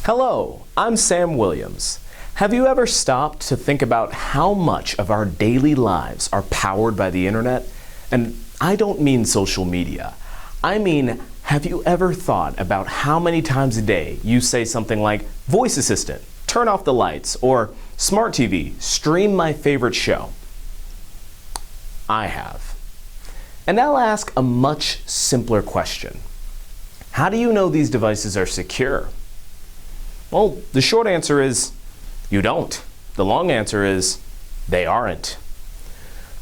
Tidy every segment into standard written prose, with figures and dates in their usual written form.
Hello, I'm Sam Williams. Have you ever stopped to think about how much of our daily lives are powered by the internet? And I don't mean social media. I mean, have you ever thought about how many times a day you say something like, "Voice assistant, turn off the lights," or "Smart TV, stream my favorite show"? I have. And I'll ask a much simpler question. How do you know these devices are secure? Well, the short answer is, you don't. The long answer is, they aren't.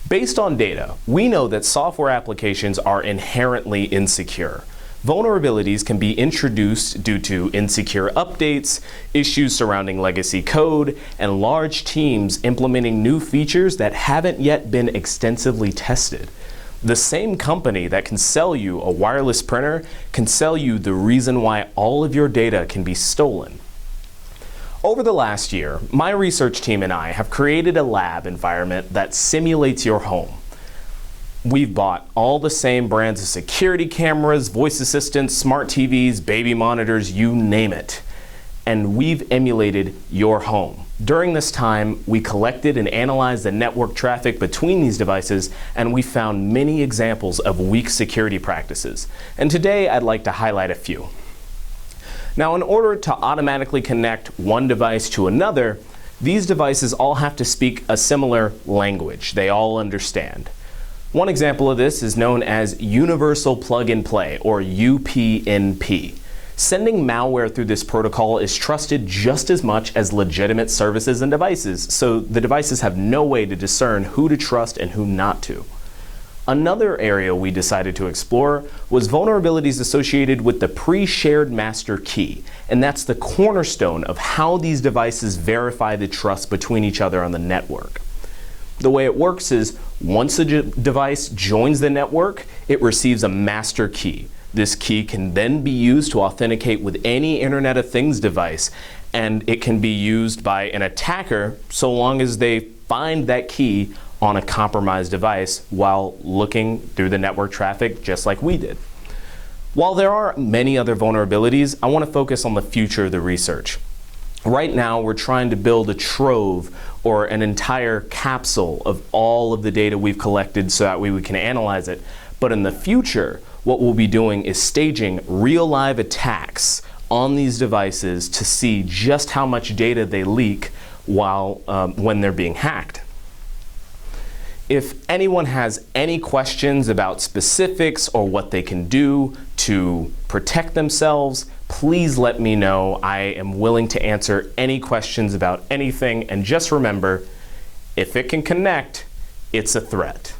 Based on data, we know that software applications are inherently insecure. Vulnerabilities can be introduced due to insecure updates, issues surrounding legacy code, and large teams implementing new features that haven't yet been extensively tested. The same company that can sell you a wireless printer can sell you the reason why all of your data can be stolen. Over the last year, my research team and I have created a lab environment that simulates your home. We've bought all the same brands of security cameras, voice assistants, smart TVs, baby monitors, you name it. And we've emulated your home. During this time, we collected and analyzed the network traffic between these devices, and we found many examples of weak security practices. And today, I'd like to highlight a few. Now, in order to automatically connect one device to another, these devices all have to speak a similar language they all understand. One example of this is known as Universal Plug and Play, or UPnP. Sending malware through this protocol is trusted just as much as legitimate services and devices, so the devices have no way to discern who to trust and who not to. Another area we decided to explore was vulnerabilities associated with the pre-shared master key, and that's the cornerstone of how these devices verify the trust between each other on the network. The way it works is, once a device joins the network, it receives a master key. This key can then be used to authenticate with any Internet of Things device, and it can be used by an attacker so long as they find that key on a compromised device while looking through the network traffic just like we did. While there are many other vulnerabilities, I want to focus on the future of the research. Right now, we're trying to build a trove or an entire capsule of all of the data we've collected so that way we can analyze it. But in the future, what we'll be doing is staging real live attacks on these devices to see just how much data they leak when they're being hacked. If anyone has any questions about specifics or what they can do to protect themselves, please let me know. I am willing to answer any questions about anything. And just remember, if it can connect, it's a threat.